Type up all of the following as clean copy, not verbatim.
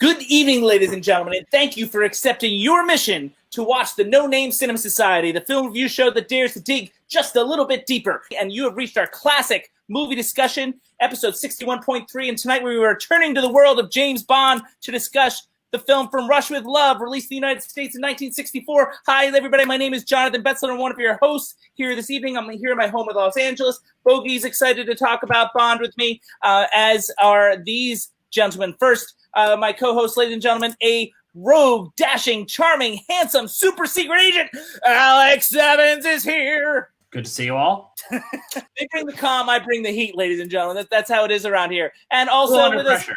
Good evening, ladies and gentlemen, and thank you for accepting your mission to watch the No Name Cinema Society, the film review show that dares to dig just a little bit deeper. And you have reached our classic movie discussion, episode 61.3, and tonight we are returning to the world of James Bond to discuss the film From Russia with Love, released in the United States in 1964. Hi, everybody. My name is Jonathan Betzler. I'm one of your hosts here this evening. I'm here in my home in Los Angeles. Bogey's excited to talk about Bond with me, as are these gentlemen. First, my co-host, ladies and gentlemen, a rogue, dashing, charming, handsome, super secret agent, Alex Evans is here. Good to see you all. They bring the calm, I bring the heat, ladies and gentlemen. That's how it is around here. And also under pressure.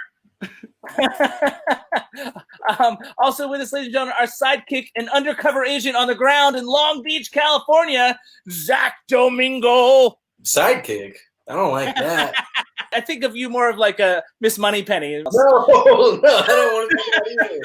Also with us, ladies and gentlemen, our sidekick and undercover agent on the ground in Long Beach, California, Zach Domingo. Sidekick? I don't like that. I think of you more of like a Miss Moneypenny. No, I don't want to do that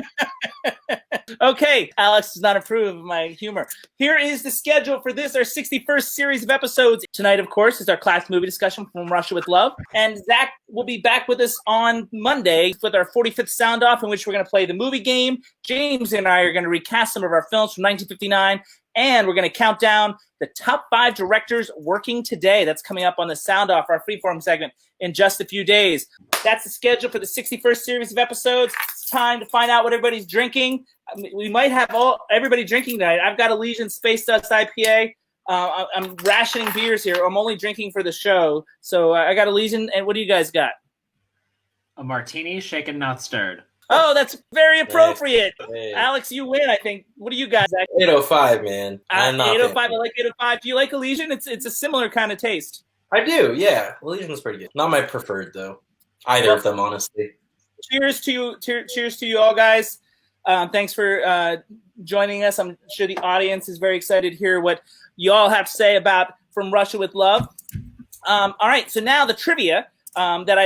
either. Okay, Alex does not approve of my humor. Here is the schedule for this, our 61st series of episodes. Tonight, of course, is our class movie discussion From Russia with Love. And Zach will be back with us on Monday with our 45th Sound Off, in which we're going to play the movie game. James and I are going to recast some of our films from 1959. And we're going to count down the top 5 directors working today. That's coming up on the Sound Off, our freeform segment, in just a few days. That's the schedule for the 61st series of episodes. It's time to find out what everybody's drinking. We might have everybody drinking tonight. I've got a Elysian Space Dust IPA. I'm rationing beers here. I'm only drinking for the show. So I got Elysian. And what do you guys got? A martini, shaken, not stirred. Oh, that's very appropriate. Hey. Alex, you win, I think. What do you guys? 805, man. I'm not 805. I like 805. Do you like Elysian? It's a similar kind of taste. I do, yeah. Elysian's pretty good. Not my preferred, though. Either of them, honestly. Cheers to you. Cheers to you all, guys. Thanks for joining us. I'm sure the audience is very excited to hear what you all have to say about From Russia with Love. All right, so now the trivia that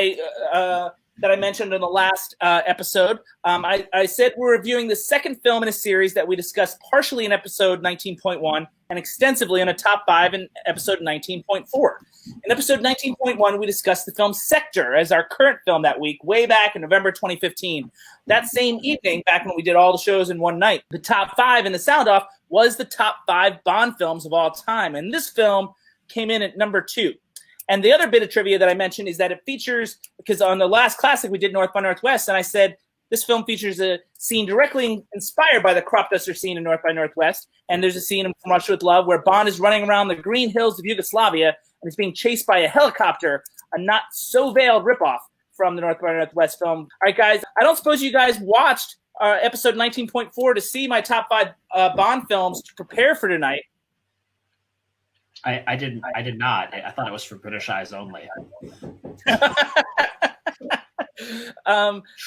I mentioned in the last episode. I said we're reviewing the second film in a series that we discussed partially in episode 19.1 and extensively in a top 5 in episode 19.4. In episode 19.1, we discussed the film Sector as our current film that week, way back in November 2015. That same evening, back when we did all the shows in one night, the top 5 in the Sound Off was the top 5 Bond films of all time. And this film came in at number 2. And the other bit of trivia that I mentioned is that it features, because on the last classic we did North by Northwest, and I said this film features a scene directly inspired by the crop duster scene in North by Northwest. And there's a scene in From Russia with Love where Bond is running around the green hills of Yugoslavia and is being chased by a helicopter, a not so veiled ripoff from the North by Northwest film. All right, guys, I don't suppose you guys watched episode 19.4 to see my top 5 Bond films to prepare for tonight. I did not. I thought it was for British eyes only.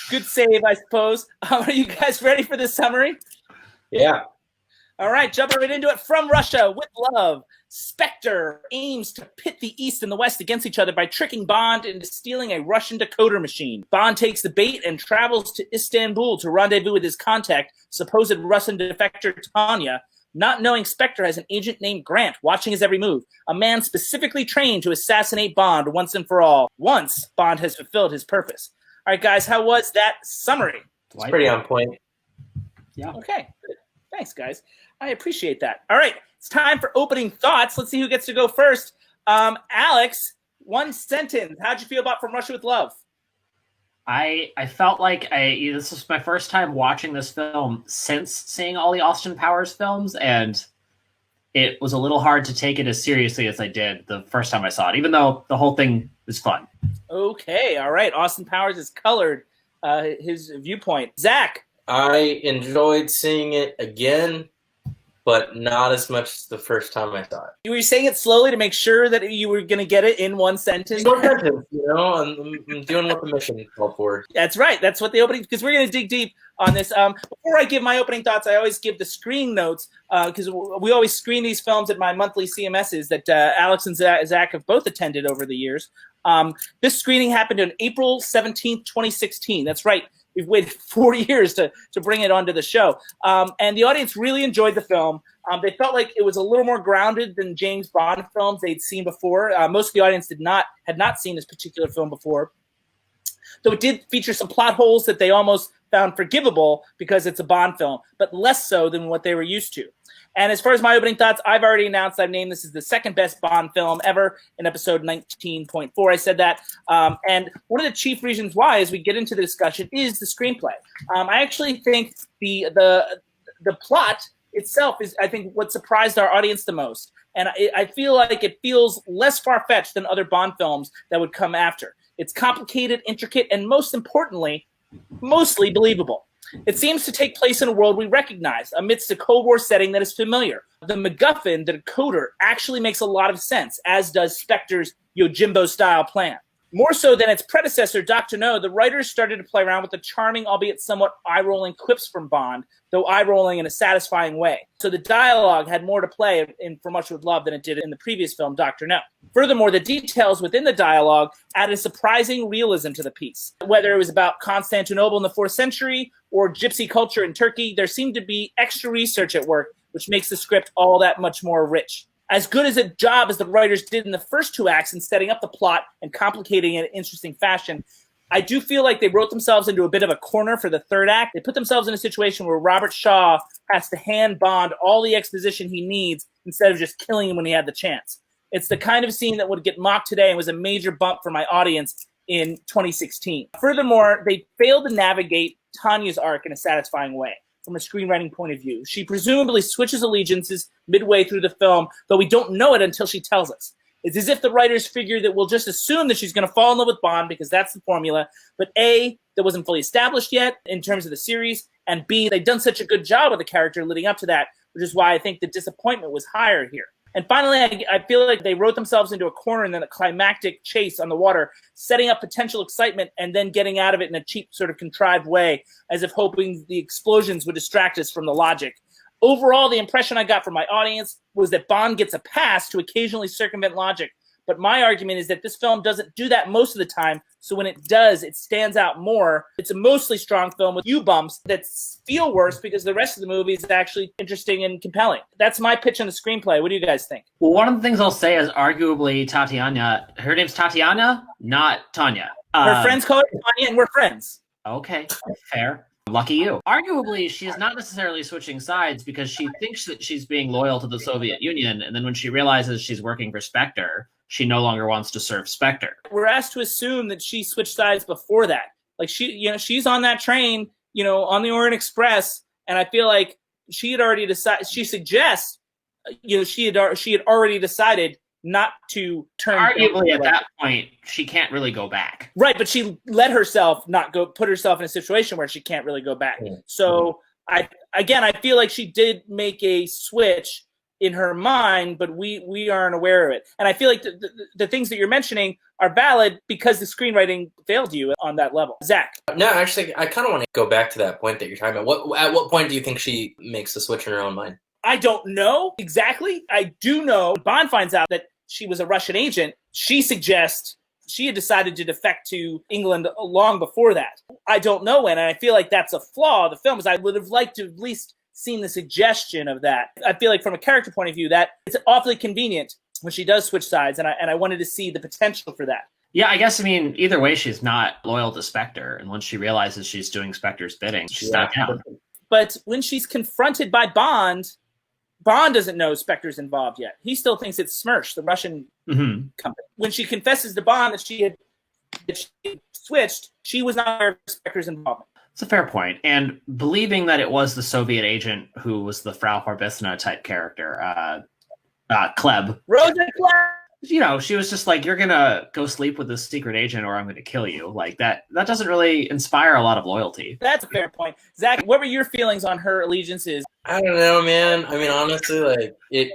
Good save, I suppose. Are you guys ready for the summary? Yeah. All right, jumping right into it. From Russia with Love. Spectre aims to pit the East and the West against each other by tricking Bond into stealing a Russian decoder machine. Bond takes the bait and travels to Istanbul to rendezvous with his contact, supposed Russian defector Tanya, not knowing Spectre has an agent named Grant watching his every move, a man specifically trained to assassinate Bond once and for all, once Bond has fulfilled his purpose. All right, guys, how was that summary? It's pretty on point. Yeah. Okay, good. Thanks, guys. I appreciate that. All right, it's time for opening thoughts. Let's see who gets to go first. Alex, one sentence. How'd you feel about From Russia with Love? I felt like this was my first time watching this film since seeing all the Austin Powers films, and it was a little hard to take it as seriously as I did the first time I saw it, even though the whole thing was fun. Okay, all right. Austin Powers has colored his viewpoint. Zach. I enjoyed seeing it again, but not as much as the first time I saw it. You were saying it slowly to make sure that you were going to get it in one sentence. Short sentence, I'm doing what the mission called for. That's right. That's what the opening, because we're going to dig deep on this. Before I give my opening thoughts, I always give the screen notes, because we always screen these films at my monthly CMSs that Alex and Zach have both attended over the years. This screening happened on April 17th, 2016. That's right. We've waited 4 years to bring it onto the show. And the audience really enjoyed the film. They felt like it was a little more grounded than James Bond films they'd seen before. Most of the audience had not seen this particular film before. So it did feature some plot holes that they almost found forgivable because it's a Bond film, but less so than what they were used to. And as far as my opening thoughts, I've already announced I've named this as the second best Bond film ever in episode 19.4. I said that. And one of the chief reasons why, as we get into the discussion, is the screenplay. I actually think the plot itself is, I think, what surprised our audience the most. And I feel like it feels less far-fetched than other Bond films that would come after. It's complicated, intricate, and most importantly, mostly believable. It seems to take place in a world we recognize, amidst a Cold War setting that is familiar. The MacGuffin, the decoder, actually makes a lot of sense, as does Spectre's Yojimbo-style plan. More so than its predecessor, Dr. No, the writers started to play around with the charming, albeit somewhat eye-rolling quips from Bond, though eye-rolling in a satisfying way. So the dialogue had more to play in For Much With Love than it did in the previous film, Dr. No. Furthermore, the details within the dialogue added a surprising realism to the piece. Whether it was about Constantinople in the 4th century or gypsy culture in Turkey, there seemed to be extra research at work, which makes the script all that much more rich. As good as a job as the writers did in the first 2 acts in setting up the plot and complicating it in interesting fashion, I do feel like they wrote themselves into a bit of a corner for the 3rd act. They put themselves in a situation where Robert Shaw has to hand Bond all the exposition he needs instead of just killing him when he had the chance. It's the kind of scene that would get mocked today and was a major bump for my audience in 2016. Furthermore, they failed to navigate Tanya's arc in a satisfying way. From a screenwriting point of view, she presumably switches allegiances midway through the film, though we don't know it until she tells us. It's as if the writers figured that we'll just assume that she's going to fall in love with Bond because that's the formula. But A, that wasn't fully established yet in terms of the series, and B, they've done such a good job with the character leading up to that, which is why I think the disappointment was higher here. And finally, I feel like they wrote themselves into a corner and then a climactic chase on the water, setting up potential excitement and then getting out of it in a cheap sort of contrived way, as if hoping the explosions would distract us from the logic. Overall, the impression I got from my audience was that Bond gets a pass to occasionally circumvent logic. But my argument is that this film doesn't do that most of the time, so when it does, it stands out more. It's a mostly strong film with few bumps that feel worse because the rest of the movie is actually interesting and compelling. That's my pitch on the screenplay. What do you guys think? Well, one of the things I'll say is arguably Tatiana. Her name's Tatiana, not Tanya. Her friends call her Tanya, and we're friends. Okay, fair. Lucky you. Arguably, she is not necessarily switching sides because she thinks that she's being loyal to the Soviet Union, and then when she realizes she's working for Spectre, she no longer wants to serve Spectre. We're asked to assume that she switched sides before that. Like she's on that train, on the Orient Express, and I feel like she had already decided. She suggests, she had already decided not to turn. Arguably, at that point, she can't really go back. Right, but she let herself put herself in a situation where she can't really go back. Yeah. So I feel like she did make a switch in her mind, but we aren't aware of it. And I feel like the things that you're mentioning are valid because the screenwriting failed you on that level. Zach? No, actually, I kind of want to go back to that point that you're talking about. At what point do you think she makes the switch in her own mind? I don't know exactly. I do know Bond finds out that she was a Russian agent. She suggests she had decided to defect to England long before that. I don't know when, and I feel like that's a flaw of the film, because I would have liked to at least seen the suggestion of that. I feel like from a character point of view, that it's awfully convenient when she does switch sides, and I wanted to see the potential for that. Yeah, I guess, either way, she's not loyal to Spectre, and once she realizes she's doing Spectre's bidding, she's not down. But when she's confronted by Bond doesn't know Spectre's involved yet. He still thinks it's Smersh, the Russian company. When she confesses to Bond that she had switched, she was not aware of Spectre's involvement. It's a fair point. And believing that it was the Soviet agent who was the Frau Harbisna type character, Kleb. Rosa Kleb! She was just like, you're going to go sleep with this secret agent or I'm going to kill you. Like, that doesn't really inspire a lot of loyalty. That's a fair point. Zach, what were your feelings on her allegiances? I don't know, man. Honestly, it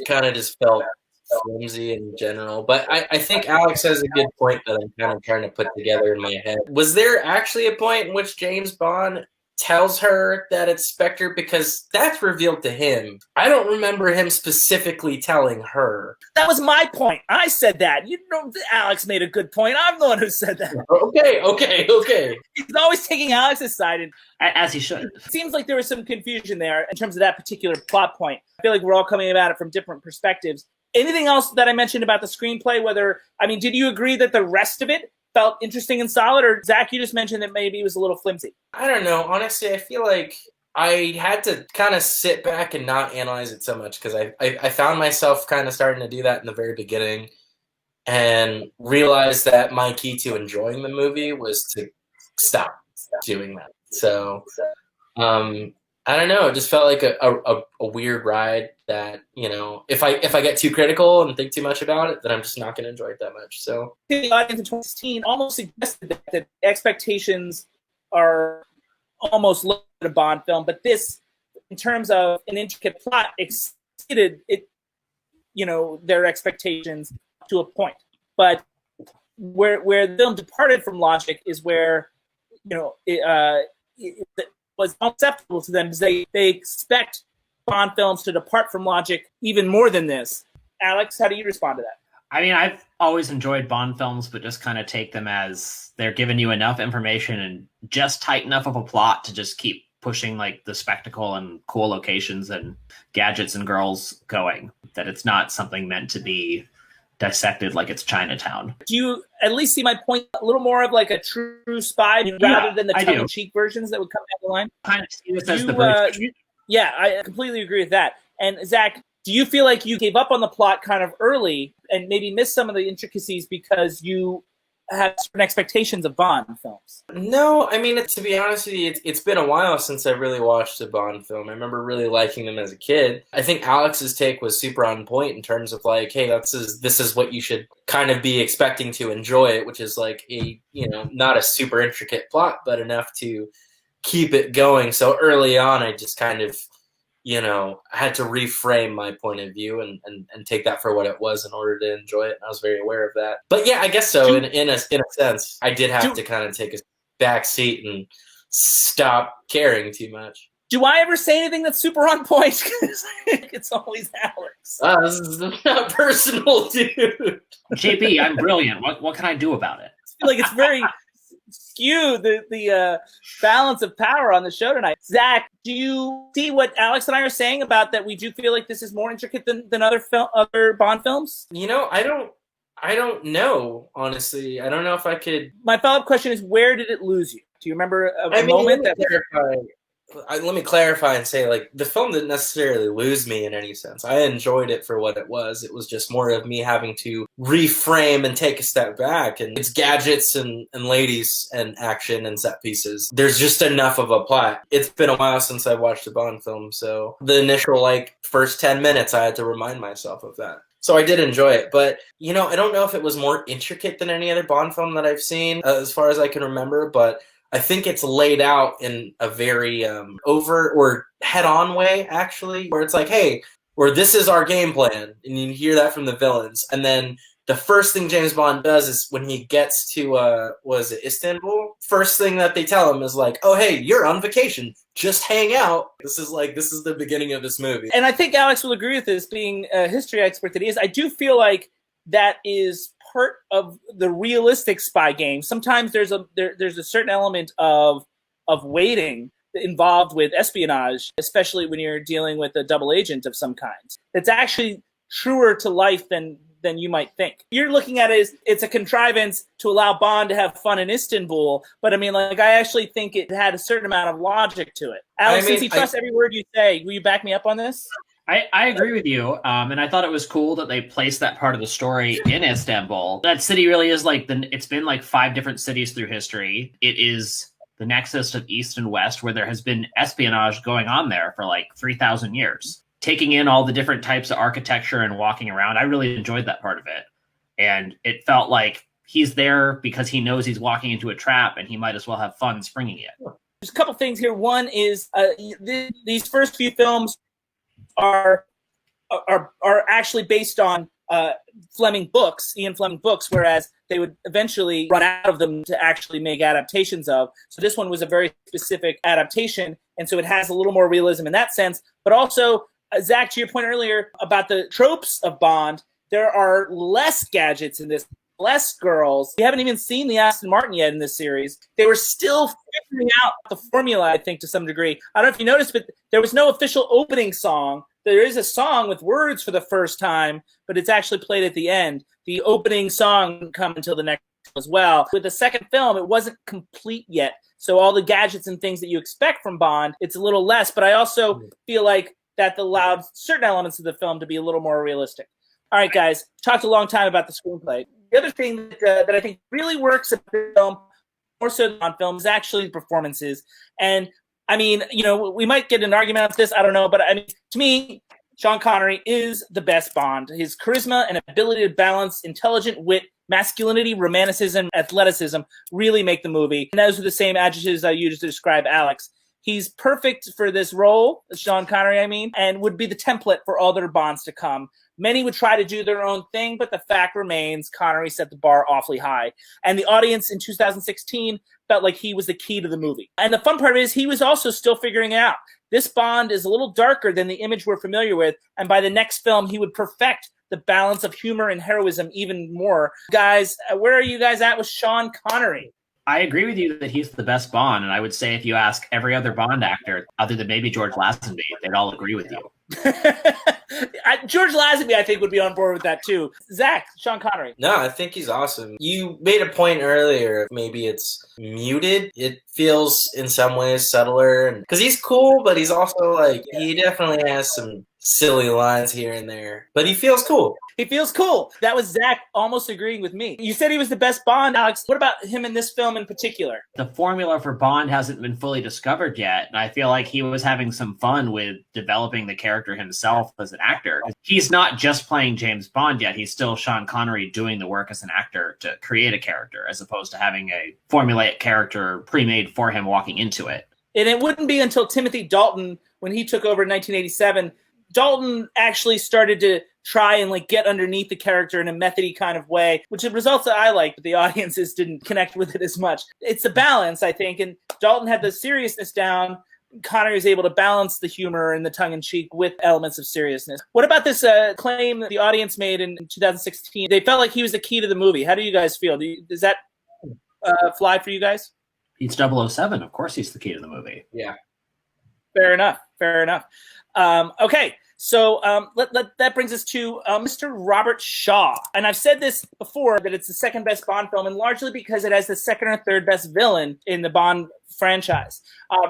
kind of just felt flimsy in general. But I think Alex has a good point that I'm kind of trying to put together in my head. Was there actually a point in which James Bond tells her that it's Spectre? Because that's revealed to him. I don't remember him specifically telling her. That was my point. I said that. Alex made a good point. I'm the one who said that. Okay. He's always taking Alex's side. And as he should. It seems like there was some confusion there in terms of that particular plot point. I feel like we're all coming about it from different perspectives. Anything else that I mentioned about the screenplay? Did you agree that the rest of it felt interesting and solid? Or Zach, you just mentioned that maybe it was a little flimsy. I don't know. Honestly, I feel like I had to kind of sit back and not analyze it so much because I found myself kind of starting to do that in the very beginning and realized that my key to enjoying the movie was to stop doing that. So, I don't know. It just felt like a weird ride that, you know, if I get too critical and think too much about it, then I'm just not going to enjoy it that much. So The audience in 2016 almost suggested that expectations are almost low at a Bond film, but this, in terms of an intricate plot, exceeded it, you know, their expectations to a point. But where the film departed from logic is where, you know, it was unacceptable to them because they expect Bond films to depart from logic even more than this. Alex, how do you respond to that? I mean, I've always enjoyed Bond films, but just kind of take them as they're giving you enough information and just tight enough of a plot to just keep pushing like the spectacle and cool locations and gadgets and girls going, that it's not something meant to be dissected like it's Chinatown. Do you at least see my point? A little more of like a true spy rather than the tongue-in-cheek versions that would come down the line? Kind of see this as the British. Yeah, I completely agree with that. And Zach, do you feel like you gave up on the plot kind of early and maybe missed some of the intricacies because you had certain expectations of Bond films? No, I mean, to be honest with you, it's been a while since I really watched a Bond film. I remember really liking them as a kid. I think Alex's take was super on point in terms of like, hey, this is what you should kind of be expecting to enjoy it, which is like a, you know, not a super intricate plot, but enough to keep it going. So early on, I just kind of, you know, I had to reframe my point of view and take that for what it was in order to enjoy it. And I was very aware of that. But yeah, I guess so. In a sense, I did have to kind of take a back seat and stop caring too much. Do I ever say anything that's super on point? Because it's always Alex. This is not personal, dude. JP, I'm brilliant. What can I do about it? I feel like it's very skewed, the balance of power on the show tonight. Zach, do you see what Alex and I are saying about that we do feel like this is more intricate than other Bond films? You know, I don't know, honestly. I don't know if I could. My follow-up question is, where did it lose you? Do you remember a moment that... Let me clarify and say, like, the film didn't necessarily lose me in any sense. I enjoyed it for what it was. It was just more of me having to reframe and take a step back. And it's gadgets and ladies and action and set pieces. There's just enough of a plot. It's been a while since I watched a Bond film, so the initial, like, first 10 minutes, I had to remind myself of that. So I did enjoy it, but, you know, I don't know if it was more intricate than any other Bond film that I've seen, as far as I can remember, but I think it's laid out in a very overt or head-on way, actually, where it's like, hey, or this is our game plan, and you hear that from the villains. And then the first thing James Bond does is when he gets to, was it Istanbul? First thing that they tell him is like, oh, hey, you're on vacation. Just hang out. This is the beginning of this movie. And I think Alex will agree with this, being a history expert that he is. I do feel like that is part of the realistic spy game. Sometimes there's a certain element of waiting involved with espionage, especially when you're dealing with a double agent of some kind. It's actually truer to life than you might think. You're looking at it as it's a contrivance to allow Bond to have fun in Istanbul, but I mean, like, I actually think it had a certain amount of logic to it. Alex, since he trusts every word you say, will you back me up on this? I agree with you, and I thought it was cool that they placed that part of the story in Istanbul. That city really is like it's been like 5 different cities through history. It is the nexus of East and West, where there has been espionage going on there for like 3,000 years. Taking in all the different types of architecture and walking around, I really enjoyed that part of it. And it felt like he's there because he knows he's walking into a trap, and he might as well have fun springing it. There's a couple things here. One is these first few films are actually based on Ian Fleming books, whereas they would eventually run out of them to actually make adaptations of. So this one was a very specific adaptation, and so it has a little more realism in that sense. But also, Zach, to your point earlier about the tropes of Bond, there are less gadgets in this, less girls. We haven't even seen the Aston Martin yet in this series. They were still figuring out the formula, I think, to some degree. I don't know if you noticed, but there was no official opening song. There is a song with words for the first time, but it's actually played at the end. The opening song didn't come until the next as well. With the second film, it wasn't complete yet. So all the gadgets and things that you expect from Bond, it's a little less. But I also feel like that allowed certain elements of the film to be a little more realistic. All right, guys, talked a long time about the screenplay. The other thing that I think really works about the film, more so than on film, is actually the performances. And I mean, we might get an argument on this. I don't know. But I mean, to me, Sean Connery is the best Bond. His charisma and ability to balance intelligent wit, masculinity, romanticism, athleticism really make the movie. And those are the same adjectives I used to describe Alex. He's perfect for this role, Sean Connery, I mean, and would be the template for all their Bonds to come. Many would try to do their own thing, but the fact remains Connery set the bar awfully high. And the audience in 2016 felt like he was the key to the movie. And the fun part is he was also still figuring it out. This Bond is a little darker than the image we're familiar with, and by the next film, he would perfect the balance of humor and heroism even more. Guys, where are you guys at with Sean Connery? I agree with you that he's the best Bond, and I would say if you ask every other Bond actor, other than maybe George Lazenby, they'd all agree with you. George Lazenby, I think, would be on board with that too. Zach, Sean Connery. No, I think he's awesome. You made a point earlier. Maybe it's muted. It feels in some ways subtler, because he's cool, but he's also like he definitely has some silly lines here and there. But he feels cool. He feels cool. That was Zach almost agreeing with me. You said he was the best Bond, Alex. What about him in this film in particular? The formula for Bond hasn't been fully discovered yet, and I feel like he was having some fun with developing the character himself as an actor. He's not just playing James Bond yet. He's still Sean Connery doing the work as an actor to create a character, as opposed to having a formulaic character pre-made for him walking into it. And it wouldn't be until Timothy Dalton, when he took over in 1987, Dalton actually started to try and get underneath the character in a methody kind of way, which are results that I like, but the audiences didn't connect with it as much. It's the balance, I think, and Dalton had the seriousness down. Connery was able to balance the humor and the tongue-in-cheek with elements of seriousness. What about this claim that the audience made in 2016? They felt like he was the key to the movie. How do you guys feel? Does that fly for you guys? He's 007. Of course he's the key to the movie. Yeah. Fair enough. Okay, so that brings us to Mr. Robert Shaw. And I've said this before, that it's the second best Bond film, and largely because it has the second or third best villain in the Bond franchise.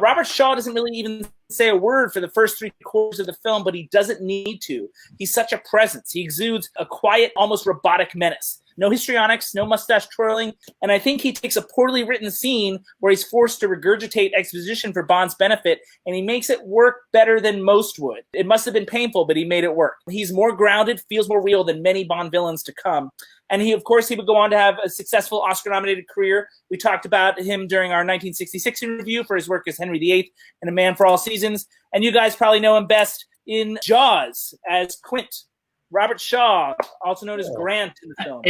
Robert Shaw doesn't really even say a word for the first 3/4 of the film, but he doesn't need to. He's such a presence. He exudes a quiet, almost robotic menace. No histrionics, no mustache twirling, and I think he takes a poorly written scene where he's forced to regurgitate exposition for Bond's benefit, and he makes it work better than most would. It must have been painful, but he made it work. He's more grounded, feels more real than many Bond villains to come. And he would go on to have a successful Oscar-nominated career. We talked about him during our 1966 review for his work as Henry VIII and A Man for All Seasons. And you guys probably know him best in Jaws as Quint. Robert Shaw, also known as Grant in the film.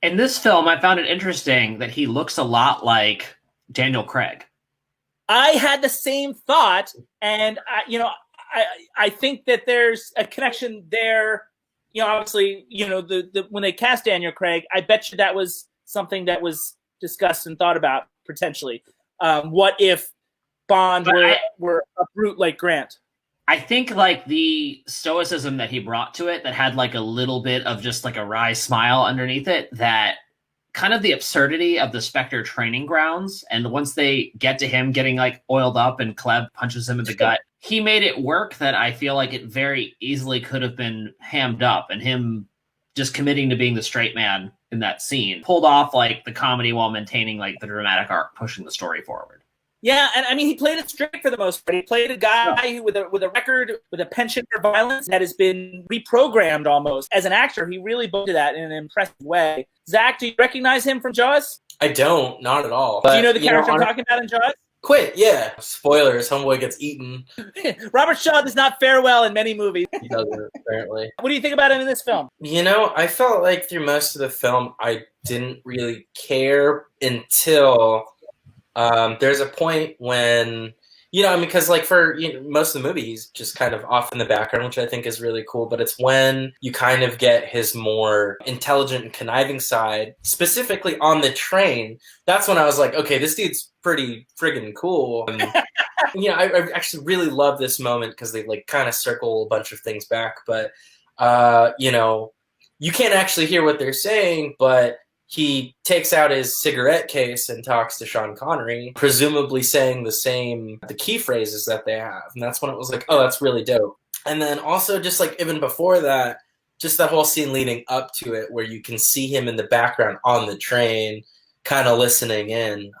In this film, I found it interesting that he looks a lot like Daniel Craig. I had the same thought, and I think that there's a connection there. Obviously, when they cast Daniel Craig, I bet you that was something that was discussed and thought about potentially. What if Bond were a brute like Grant? I think the stoicism that he brought to it, that had a little bit of just a wry smile underneath it, that kind of the absurdity of the Spectre training grounds. And once they get to him getting oiled up and Kleb punches him in the gut, he made it work that I feel like it very easily could have been hammed up, and him just committing to being the straight man in that scene pulled off the comedy while maintaining the dramatic arc, pushing the story forward. Yeah, and I mean, he played it straight for the most part. He played a guy with a record, with a penchant for violence that has been reprogrammed almost. As an actor, he really booked that in an impressive way. Zach, do you recognize him from Jaws? I don't, not at all. Do you know the character I'm talking about in Jaws? Quint, yeah. Spoilers, homeboy gets eaten. Robert Shaw does not fare well in many movies. He doesn't, apparently. What do you think about him in this film? I felt like through most of the film, I didn't really care until there's a point when, because for most of the movie, he's just kind of off in the background, which I think is really cool. But it's when you kind of get his more intelligent and conniving side, specifically on the train. That's when I was like, okay, this dude's pretty friggin' cool. And, I actually really love this moment because they kind of circle a bunch of things back. But, you can't actually hear what they're saying, but he takes out his cigarette case and talks to Sean Connery, presumably saying the key phrases that they have. And that's when it was like, oh, that's really dope. And then also just like even before that, just that whole scene leading up to it where you can see him in the background on the train, kind of listening in,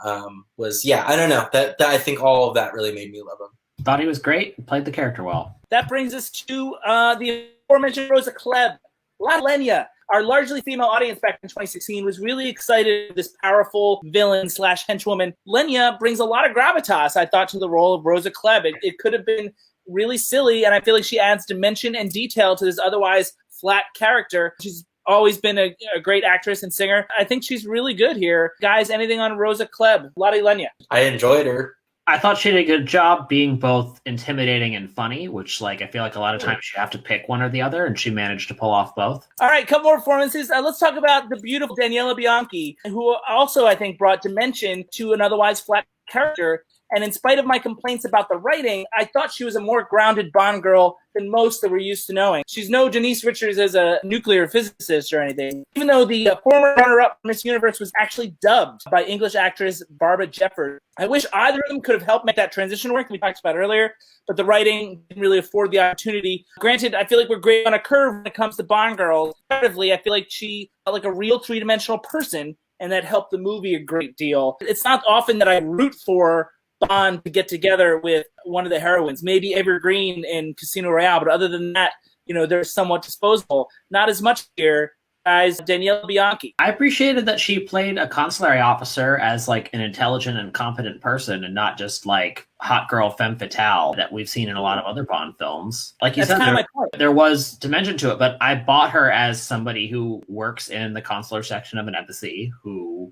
was, yeah, I don't know. That I think all of that really made me love him. Thought he was great, played the character well. That brings us to the aforementioned Rosa Klebb. Lada Lenya, our largely female audience back in 2016, was really excited with this powerful villain / henchwoman. Lenya brings a lot of gravitas, I thought, to the role of Rosa Klebb. It could have been really silly, and I feel like she adds dimension and detail to this otherwise flat character. She's always been a great actress and singer. I think she's really good here. Guys, anything on Rosa Klebb? Lada Lenya. I enjoyed her. I thought she did a good job being both intimidating and funny, which, like, I feel like a lot of times you have to pick one or the other, and she managed to pull off both. All right, couple more performances. Let's talk about the beautiful Daniela Bianchi, who also, I think, brought dimension to an otherwise flat character. And in spite of my complaints about the writing, I thought she was a more grounded Bond girl than most that we're used to knowing. She's no Denise Richards as a nuclear physicist or anything, even though the former runner-up Miss Universe was actually dubbed by English actress Barbara Jeffers. I wish either of them could have helped make that transition work we talked about earlier, but the writing didn't really afford the opportunity. Granted, I feel like we're great on a curve when it comes to Bond girls. Comparatively, I feel like she felt like a real three-dimensional person, and that helped the movie a great deal. It's not often that I root for Bond to get together with one of the heroines, maybe Eva Green in Casino Royale, but other than that, they're somewhat disposable. Not as much here as Daniela Bianchi. I appreciated that she played a consular officer as like an intelligent and competent person and not just like hot girl femme fatale that we've seen in a lot of other Bond films. Like you said, there was dimension to it, but I bought her as somebody who works in the consular section of an embassy who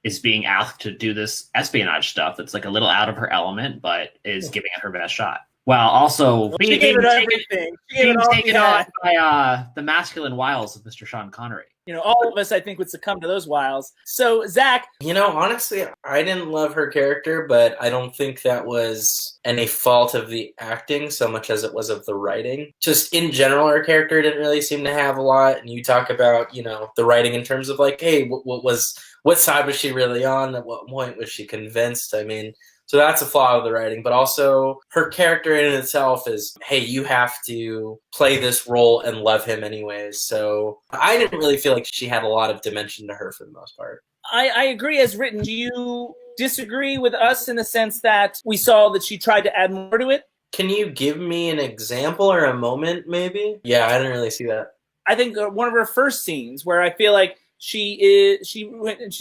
is being asked to do this espionage stuff that's like a little out of her element, but is giving it her best shot. While also being taken on by the masculine wiles of Mr. Sean Connery. All of us, I think, would succumb to those wiles. So, Zach. Honestly, I didn't love her character, but I don't think that was any fault of the acting so much as it was of the writing. Just in general, her character didn't really seem to have a lot. And you talk about, the writing in terms of like, hey, what side was she really on? At what point was she convinced? I mean, so that's a flaw of the writing, but also her character in itself is, hey, you have to play this role and love him anyways. So I didn't really feel like she had a lot of dimension to her for the most part. I agree as written. Do you disagree with us in the sense that we saw that she tried to add more to it? Can you give me an example or a moment maybe? Yeah, I didn't really see that. I think one of her first scenes where I feel like she's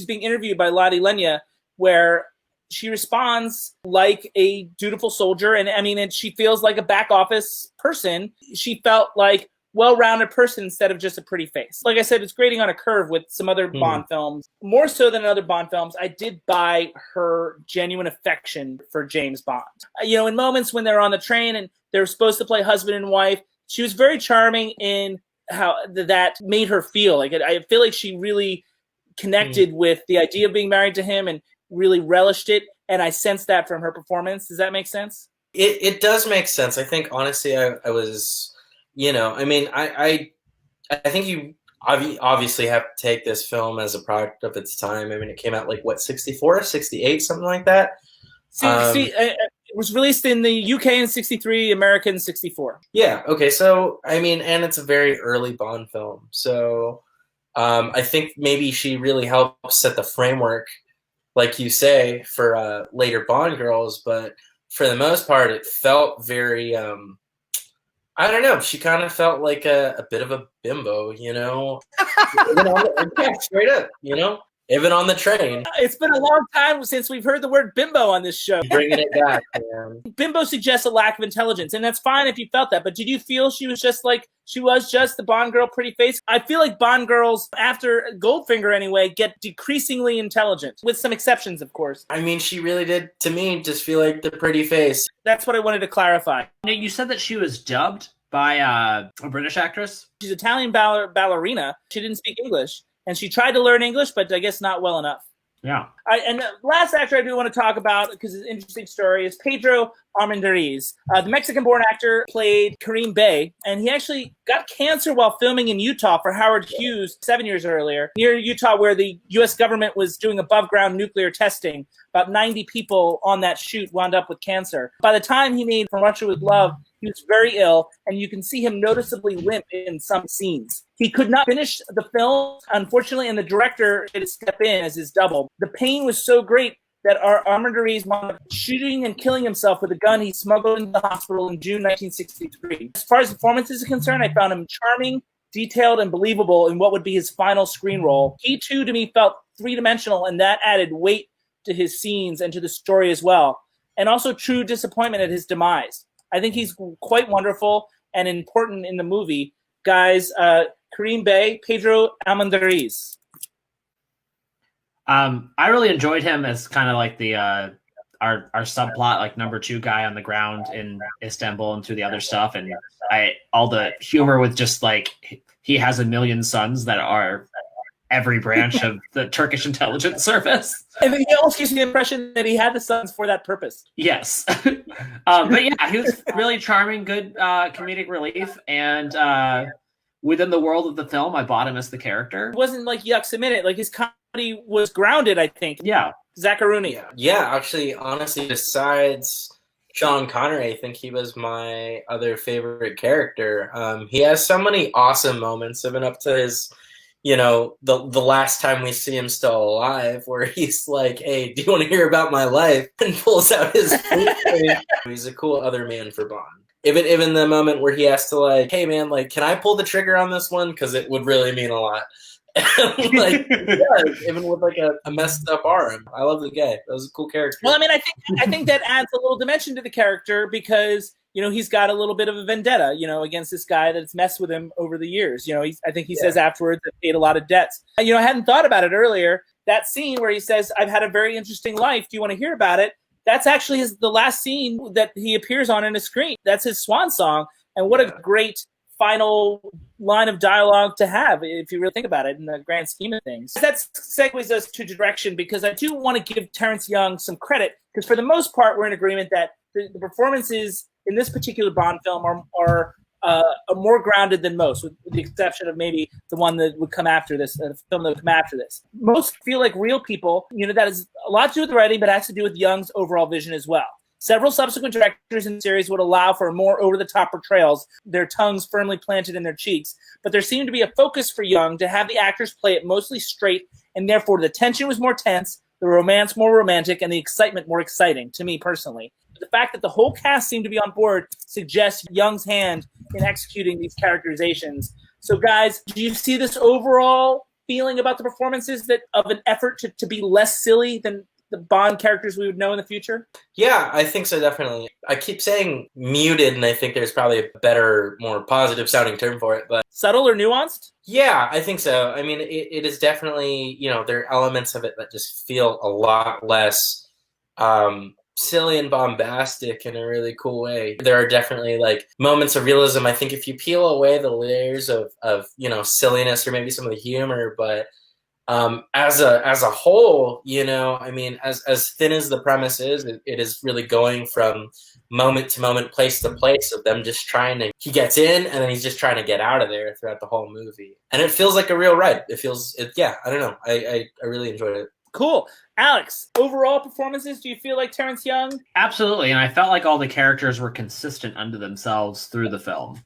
being interviewed by Lada Lenya, where she responds like a dutiful soldier, and she feels like a back office person. She felt like well-rounded person instead of just a pretty face. Like I said, it's grading on a curve with some other Bond films. More so than other Bond films, I did buy her genuine affection for James Bond. In moments when they're on the train and they're supposed to play husband and wife, she was very charming in how that made her feel. Like I feel like she really connected with the idea of being married to him and really relished it, and I sensed that from her performance. Does that make sense? It does make sense. I think honestly, I was, I think you obviously have to take this film as a product of its time. I mean, it came out like 64, 68, something like that. It was released in the UK in 63, America in 64. Yeah. Okay. So and it's a very early Bond film. So I think maybe she really helped set the framework, like you say, for later Bond girls, but for the most part, it felt very, I don't know, she kind of felt like a bit of a bimbo, Yeah, straight up, even on the train. It's been a long time since we've heard the word bimbo on this show. Bringing it back, man. Bimbo suggests a lack of intelligence, and that's fine if you felt that, but did you feel she was just the Bond girl pretty face? I feel like Bond girls, after Goldfinger anyway, get decreasingly intelligent, with some exceptions, of course. She really did, to me, just feel like the pretty face. That's what I wanted to clarify. You said that she was dubbed by a British actress? She's Italian ballerina. She didn't speak English. And she tried to learn English, but I guess not well enough. Yeah. And the last actor I do want to talk about, because it's an interesting story, is Pedro Armendariz. The Mexican-born actor played Kareem Bey, and he actually got cancer while filming in Utah for Howard Hughes 7 years earlier, near Utah, where the U.S. government was doing above-ground nuclear testing. About 90 people on that shoot wound up with cancer. By the time he made From Russia with Love, he was very ill, and you can see him noticeably limp in some scenes. He could not finish the film, unfortunately, and the director had to step in as his double. The pain was so great that Armendariz wound up shooting and killing himself with a gun he smuggled into the hospital in June 1963. As far as performances are concerned, I found him charming, detailed, and believable in what would be his final screen role. He, too, to me, felt three-dimensional, and that added weight to his scenes and to the story as well, and also true disappointment at his demise. I think he's quite wonderful and important in the movie. Guys, Kareem Bey, Pedro Armendariz. I really enjoyed him as kind of like the our subplot, like number 2 guy on the ground in Istanbul and through the other stuff, and all the humor with just like he has a million sons that are every branch of the Turkish intelligence service. And he almost gives you the impression that he had the sons for that purpose. Yes. But yeah, he was really charming, good comedic relief, and within the world of the film, I bought him as the character. It wasn't like yucks a minute. Like his comedy was grounded, I think. Yeah. Zacharuni. Yeah, actually, honestly, besides Sean Connery, I think he was my other favorite character. He has so many awesome moments, even up to his, you know, the last time we see him still alive, where he's like, "Hey, do you want to hear about my life?" and pulls out his He's a cool other man for Bond. Even the moment where he has to like, "Hey man, like, can I pull the trigger on this one? Because it would really mean a lot." Like, yeah, even with like a messed up arm. I love the guy. That was a cool character. Well, I mean, I think that adds a little dimension to the character because, you know, he's got a little bit of a vendetta, you know, against this guy that's messed with him over the years. You know, I think he says afterwards that he paid a lot of debts. You know, I hadn't thought about it earlier. That scene where he says, "I've had a very interesting life. Do you want to hear about it?" That's actually the last scene that he appears on in a screen. That's his swan song. And what a great final line of dialogue to have, if you really think about it in the grand scheme of things. That segues us to direction, because I do want to give Terrence Young some credit, because for the most part, we're in agreement that the performances in this particular Bond film are more grounded than most, with the exception of maybe the one that would come after this, the film that would come after this. Most feel like real people. You know, that has a lot to do with the writing, but it has to do with Young's overall vision as well. Several subsequent directors in the series would allow for more over-the-top portrayals, their tongues firmly planted in their cheeks, but there seemed to be a focus for Young to have the actors play it mostly straight, and therefore the tension was more tense, the romance more romantic, and the excitement more exciting, to me personally. The fact that the whole cast seemed to be on board suggests Young's hand in executing these characterizations. So guys, do you see this overall feeling about the performances that of an effort to be less silly than the Bond characters we would know in the future? Yeah, I think so, definitely. I keep saying muted, and I think there's probably a better, more positive sounding term for it, but subtle or nuanced? Yeah, I think so. I mean, it is definitely, you know, there are elements of it that just feel a lot less silly and bombastic in a really cool way. There are definitely like moments of realism. I think if you peel away the layers of you know, silliness or maybe some of the humor, but as a whole, you know, I mean, as thin as the premise is, it is really going from moment to moment, place to place of them just trying to, he gets in and then he's just trying to get out of there throughout the whole movie. And it feels like a real ride. Yeah, I don't know. I really enjoyed it. Cool. Alex, overall performances, do you feel like Terrence Young? Absolutely. And I felt like all the characters were consistent unto themselves through the film.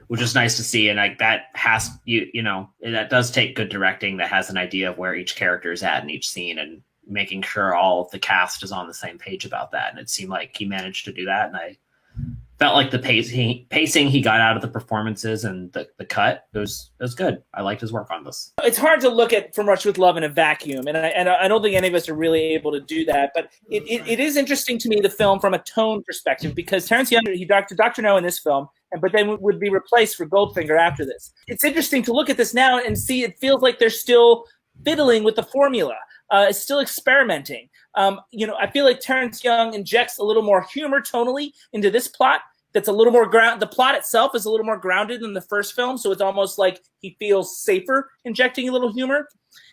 Which is nice to see, and like that has you know, that does take good directing that has an idea of where each character is at in each scene and making sure all of the cast is on the same page about that. And it seemed like he managed to do that, and I felt like the pacing he got out of the performances and the cut it was good. I liked his work on this. It's hard to look at From Russia with Love in a vacuum, and I don't think any of us are really able to do that. But it is interesting to me, the film, from a tone perspective, because Terrence Young, he directed Dr. No in this film, but then would be replaced for Goldfinger after this. It's interesting to look at this now and see it feels like they're still fiddling with the formula. It's still experimenting. You know, I feel like Terrence Young injects a little more humor tonally into this plot. That's a little more the plot itself is a little more grounded than the first film, so it's almost like he feels safer injecting a little humor.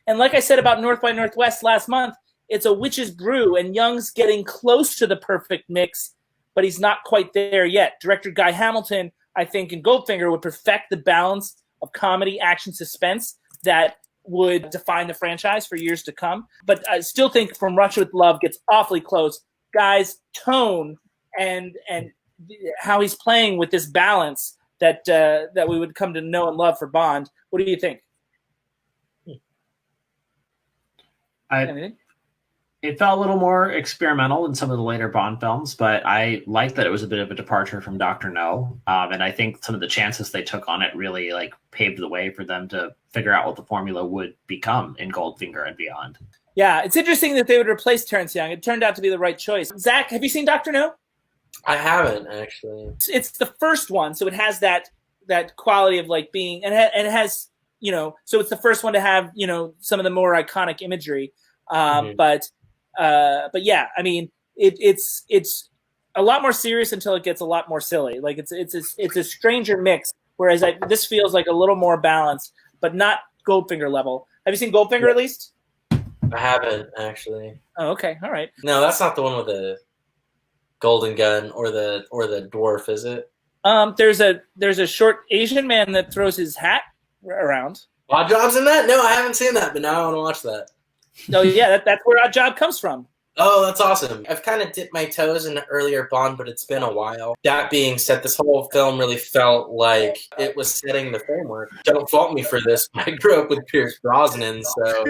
And like I said about North by Northwest last month, it's a witch's brew, and Young's getting close to the perfect mix, but he's not quite there yet. Director Guy Hamilton, I think, in Goldfinger would perfect the balance of comedy, action, suspense that would define the franchise for years to come. But I still think From Russia with Love gets awfully close. Guy's tone and how he's playing with this balance that we would come to know and love for Bond. What do you think? It felt a little more experimental than some of the later Bond films, but I liked that it was a bit of a departure from Dr. No. And I think some of the chances they took on it really paved the way for them to figure out what the formula would become in Goldfinger and beyond. Yeah, it's interesting that they would replace Terrence Young. It turned out to be the right choice. Zach, have you seen Dr. No? I haven't, actually. It's the first one, so it has that quality of being, and it has, so it's the first one to have, some of the more iconic imagery. But yeah, I mean, it's a lot more serious until it gets a lot more silly. It's a stranger mix. Whereas this feels like a little more balanced, but not Goldfinger level. Have you seen Goldfinger at least? I haven't, actually. Oh, okay, all right. No, that's not the one with the golden gun or the dwarf, is it? There's a short Asian man that throws his hat around. Odd Job's in that? No, I haven't seen that, but now I want to watch that. No, yeah, that's where Odd Job comes from. Oh, that's awesome. I've kind of dipped my toes in the earlier Bond, but it's been a while. That being said, this whole film really felt like it was setting the framework. Don't fault me for this, but I grew up with Pierce Brosnan, so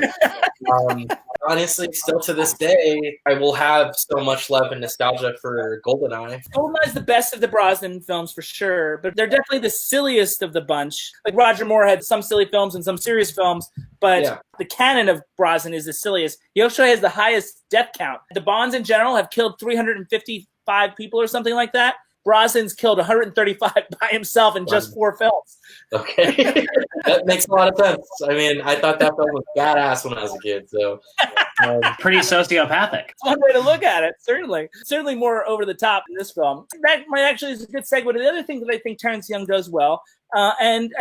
honestly, still to this day, I will have so much love and nostalgia for GoldenEye. GoldenEye's the best of the Brosnan films for sure, but they're definitely the silliest of the bunch. Like Roger Moore had some silly films and some serious films, but the canon of Brosnan is the silliest. He also has the highest death count. The Bonds in general have killed 355 people or something like that. Brosnan's killed 135 by himself in just 4 films. Okay. That makes a lot of sense. I mean, I thought that film was badass when I was a kid, so. Pretty sociopathic. It's one way to look at it, certainly. Certainly more over the top in this film. That might actually is a good segue to the other thing that I think Terrence Young does well. And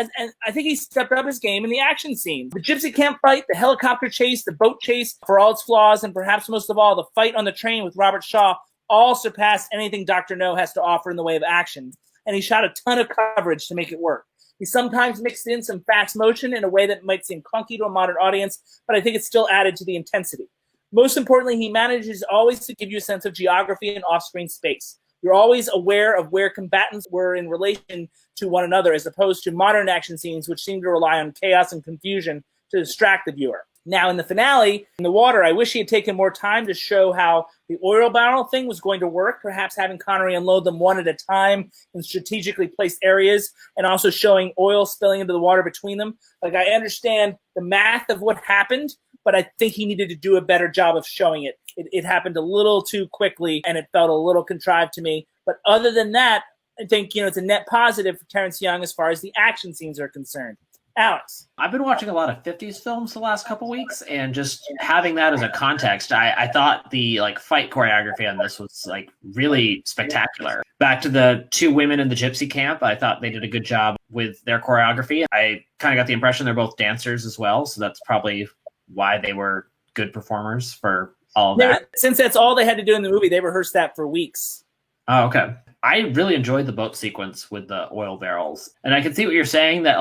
I think he stepped up his game in the action scene. The gypsy camp fight, the helicopter chase, the boat chase, for all its flaws, and perhaps most of all, the fight on the train with Robert Shaw all surpassed anything Dr. No has to offer in the way of action. And he shot a ton of coverage to make it work. He sometimes mixed in some fast motion in a way that might seem clunky to a modern audience, but I think it still added to the intensity. Most importantly, he manages always to give you a sense of geography and off-screen space. You're always aware of where combatants were in relation to one another, as opposed to modern action scenes, which seem to rely on chaos and confusion to distract the viewer. Now, in the finale, in the water, I wish he had taken more time to show how the oil barrel thing was going to work, perhaps having Connery unload them one at a time in strategically placed areas, and also showing oil spilling into the water between them. I understand the math of what happened, but I think he needed to do a better job of showing it. It happened a little too quickly, and it felt a little contrived to me. But other than that, I think it's a net positive for Terrence Young as far as the action scenes are concerned. Alex. I've been watching a lot of 50s films the last couple weeks, and just having that as a context, I thought the fight choreography on this was really spectacular. Back to the 2 women in the gypsy camp, I thought they did a good job with their choreography. I kind of got the impression they're both dancers as well, so that's probably why they were good performers for all of that. Since that's all they had to do in the movie, they rehearsed that for weeks. Oh, okay. I really enjoyed the boat sequence with the oil barrels, and I can see what you're saying that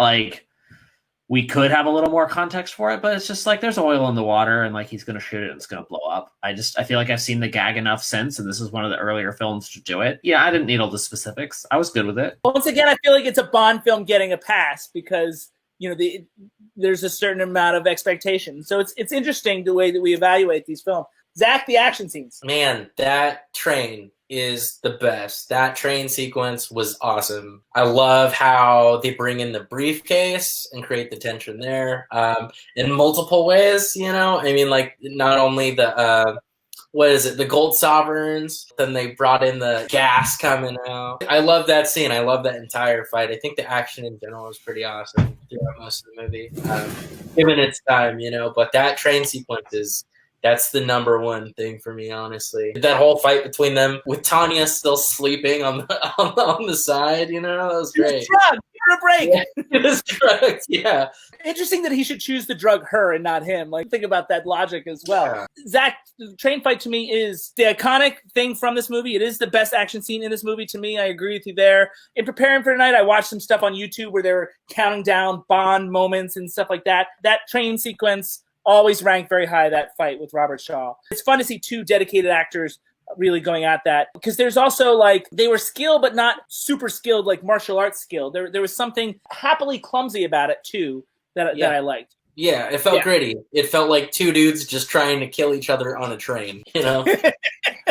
we could have a little more context for it, but it's just there's oil in the water and he's going to shoot it and it's going to blow up. I feel like I've seen the gag enough since, and this is one of the earlier films to do it. Yeah, I didn't need all the specifics. I was good with it. Once again, I feel like it's a Bond film getting a pass because, there's a certain amount of expectation. So it's interesting the way that we evaluate these films. Zach, the action scenes. Man, that train is the best. That train sequence was awesome. I love how they bring in the briefcase and create the tension there in multiple ways, I mean, not only the the gold sovereigns, then they brought in the gas coming out. I love that scene. I love that entire fight. I think the action in general was pretty awesome throughout most of the movie, given its time, but that train sequence that's the number one thing for me, honestly. That whole fight between them with Tanya still sleeping on the side, that was great. You're a break. Yeah, that's correct. Yeah. Interesting that he should choose the drug her and not him. Like, think about that logic as well. Yeah. Zach, the train fight to me is the iconic thing from this movie. It is the best action scene in this movie to me. I agree with you there. In preparing for tonight, I watched some stuff on YouTube where they were counting down Bond moments and stuff like that. That train sequence always ranked very high, that fight with Robert Shaw. It's fun to see two dedicated actors really going at that, because there's also, like, they were skilled but not super skilled, like martial arts skill. There was something happily clumsy about it too that I liked. Yeah, it felt gritty. It felt like two dudes just trying to kill each other on a train, you know?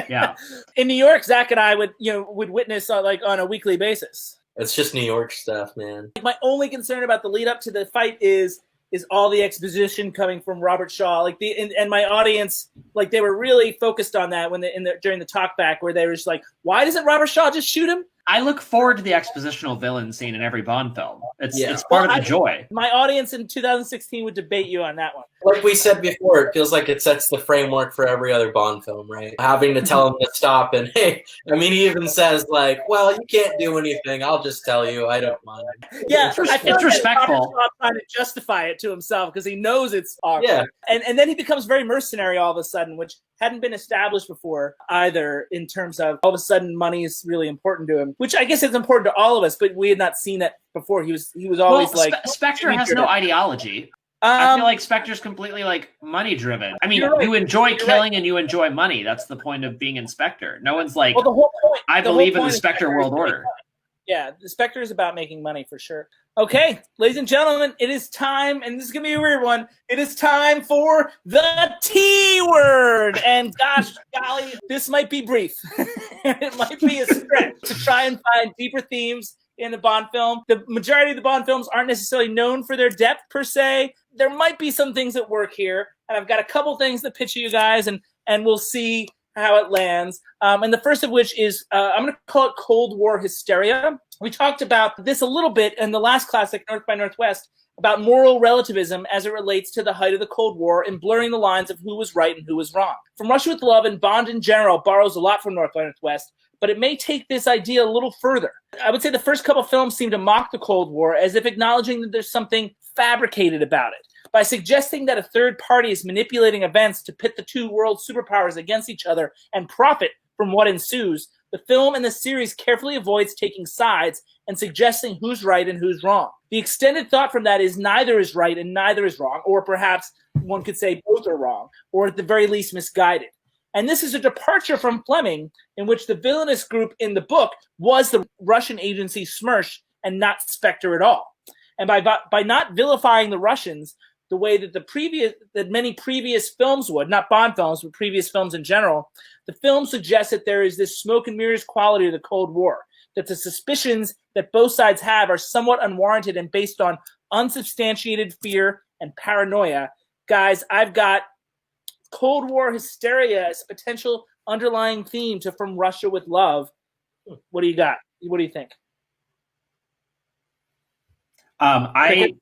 Yeah. In New York, Zach and I would witness like on a weekly basis. It's just New York stuff, man. My only concern about the lead up to the fight is all the exposition coming from Robert Shaw. Like and my audience, like, they were really focused on that when during the talk back, where they were just like, why doesn't Robert Shaw just shoot him? I look forward to the expositional villain scene in every Bond film. It's part Well, of the joy. My audience in 2016 would debate you on that one. Like we said before, it feels like it sets the framework for every other Bond film, right? Having to tell him to stop, and hey, I mean, he even says, like, well, you can't do anything. I'll just tell you. I don't mind. Yeah, I feel it's respectful. Robert Shaw trying to justify it to himself because he knows it's awkward. Yeah. And then he becomes very mercenary all of a sudden, which hadn't been established before either, in terms of all of a sudden money is really important to him, which I guess is important to all of us, but we had not seen that before. He was always Spectre has no ideology. I feel like Spectre's completely, like, money driven. I mean, right. you enjoy You're killing and you enjoy money. That's the point of being in Spectre. No one's like, well, the whole point. I the whole believe in point the of Spectre world order. Yeah, the Spectre is about making money for sure. Okay, ladies and gentlemen, it is time, and this is going to be a weird one. It is time for the T word. And gosh, golly, this might be brief. It might be a stretch to try and find deeper themes in the Bond film. The majority of the Bond films aren't necessarily known for their depth per se. There might be some things that work here, and I've got a couple things to pitch you guys, and we'll see how it lands. And the first of which is, I'm going to call it Cold War hysteria. We talked about this a little bit in the last classic, North by Northwest, about moral relativism as it relates to the height of the Cold War and blurring the lines of who was right and who was wrong. From Russia with Love and Bond in general borrows a lot from North by Northwest, but it may take this idea a little further. I would say the first couple films seem to mock the Cold War as if acknowledging that there's something fabricated about it. By suggesting that a third party is manipulating events to pit the two world superpowers against each other and profit from what ensues, the film and the series carefully avoids taking sides and suggesting who's right and who's wrong. The extended thought from that is neither is right and neither is wrong, or perhaps one could say both are wrong, or at the very least misguided. And this is a departure from Fleming, in which the villainous group in the book was the Russian agency Smersh and not Spectre at all. And by not vilifying the Russians the way that many previous films would, not Bond films, but previous films in general, the film suggests that there is this smoke and mirrors quality of the Cold War, that the suspicions that both sides have are somewhat unwarranted and based on unsubstantiated fear and paranoia. Guys, I've got Cold War hysteria as a potential underlying theme to From Russia with Love. What do you got? What do you think? I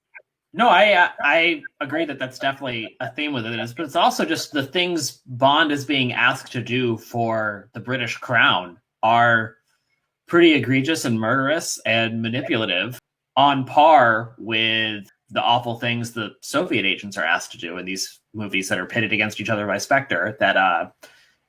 agree that that's definitely a theme with it, but it's also just the things Bond is being asked to do for the British Crown are pretty egregious and murderous and manipulative, on par with the awful things the Soviet agents are asked to do in these movies that are pitted against each other by Spectre. That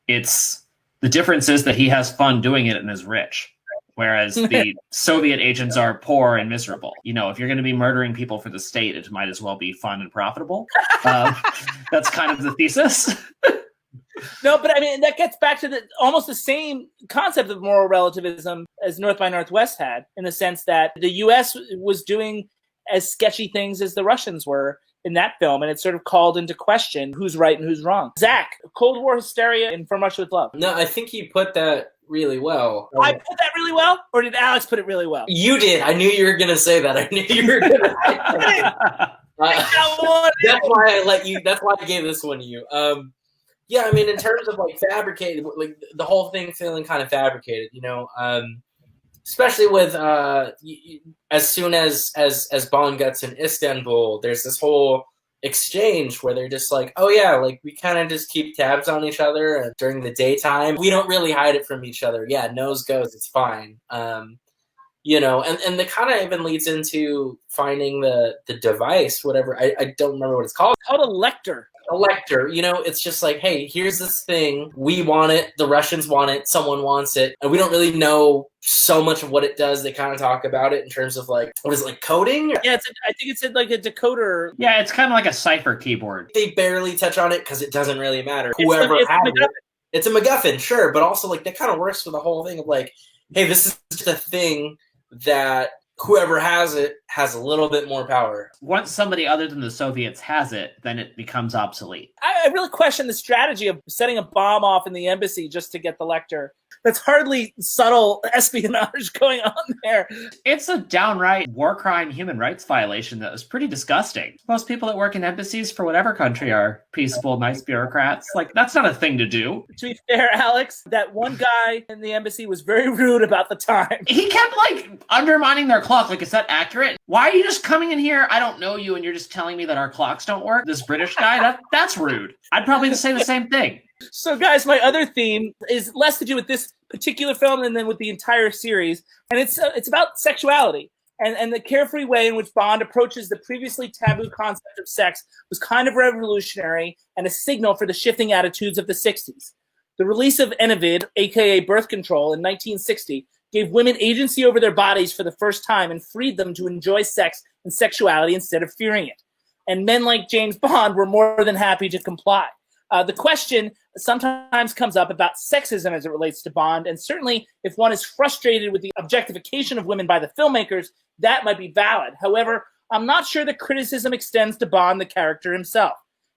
it's the difference is that he has fun doing it and is rich, whereas the Soviet agents are poor and miserable. You know, if you're going to be murdering people for the state, it might as well be fun and profitable. That's kind of the thesis. No, but I mean, that gets back to almost the same concept of moral relativism as North by Northwest had, in the sense that the U.S. was doing as sketchy things as the Russians were in that film, and it sort of called into question who's right and who's wrong. Zach, Cold War hysteria in From Russia with Love. No, I think you put that really well. I put that really well, or did Alex put it really well? You did. I knew you were going to say that. I knew you were going to say that. That's why I let you. That's why I gave this one to you. Yeah, I mean, in terms of like fabricated, like the whole thing feeling kind of fabricated, you know, especially with as soon as Bond gets in Istanbul, there's this whole exchange where they're just like, oh yeah, like we kind of just keep tabs on each other and during the daytime. We don't really hide it from each other. Yeah, nose goes, it's fine. and that kind of even leads into finding the device, whatever. I don't remember what it's called. It's called a lector. A lector, it's just like, hey, here's this thing. We want it. The Russians want it. Someone wants it. And we don't really know so much of what it does. They kind of talk about it in terms of like, what is it, like coding? Yeah, I think it's like a decoder. Yeah, it's kind of like a cipher keyboard. They barely touch on it because it doesn't really matter. Whoever has it. It's a MacGuffin, sure. But also, like, that kind of works for the whole thing of like, hey, this is just a thing that whoever has it has a little bit more power. Once somebody other than the Soviets has it, then it becomes obsolete. I really question the strategy of setting a bomb off in the embassy just to get the lector. That's hardly subtle espionage going on there. It's a downright war crime human rights violation that was pretty disgusting. Most people that work in embassies for whatever country are peaceful, nice bureaucrats. Like, that's not a thing to do. To be fair, Alex, that one guy in the embassy was very rude about the time. He kept, like, undermining their clock. Like, is that accurate? Why are you just coming in here? I don't know you, and you're just telling me that our clocks don't work? This British guy? That's rude. I'd probably say the same thing. So, guys, my other theme is less to do with this particular film and then with the entire series, and it's about sexuality and the carefree way in which Bond approaches the previously taboo concept of sex was kind of revolutionary and a signal for the shifting attitudes of the 60s. The release of Enivid, aka birth control, in 1960 gave women agency over their bodies for the first time and freed them to enjoy sex and sexuality instead of fearing it. And men like James Bond were more than happy to comply. The question sometimes comes up about sexism as it relates to Bond, and certainly if one is frustrated with the objectification of women by the filmmakers, that might be valid. However, I'm not sure the criticism extends to Bond, the character himself.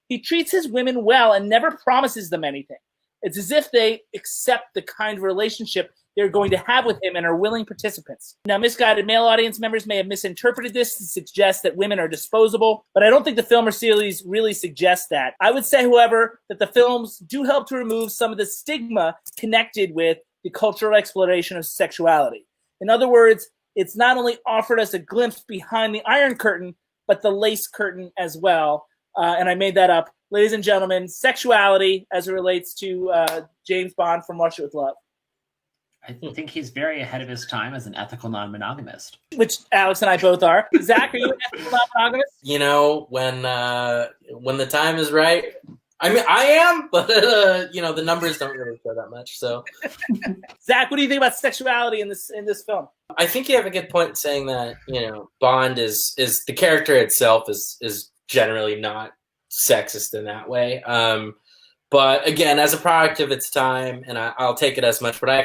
He treats his women well and never promises them anything. It's as if they accept the kind of relationship they're going to have with him and are willing participants. Now, misguided male audience members may have misinterpreted this to suggest that women are disposable, but I don't think the film or series really suggests that. I would say, however, that the films do help to remove some of the stigma connected with the cultural exploration of sexuality. In other words, it's not only offered us a glimpse behind the Iron Curtain, but the lace curtain as well. And I made that up. Ladies and gentlemen, sexuality as it relates to James Bond from Russia with Love. I think he's very ahead of his time as an ethical non-monogamist. Which Alex and I both are. Zach, are you an ethical non-monogamist? When the time is right, I mean, I am, but the numbers don't really show that much. So, Zach, what do you think about sexuality in this film? I think you have a good point saying that Bond is the character itself is generally not sexist in that way. But again, as a product of its time, and I'll take it as much. But I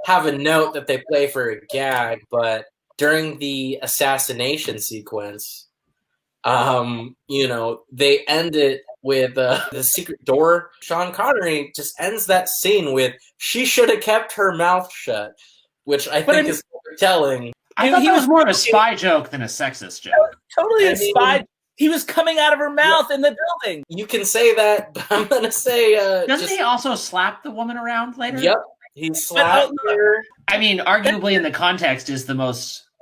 have a note that they play for a gag. But during the assassination sequence, they end it with the secret door. Sean Connery just ends that scene with "She should have kept her mouth shut," which I think is telling. I thought he was more of a spy joke than a sexist joke. Totally a spy. He was coming out of her mouth in the building. You can say that, but I'm going to say... Doesn't he also slap the woman around later? Yep. He slapped her. I mean, arguably in the context is the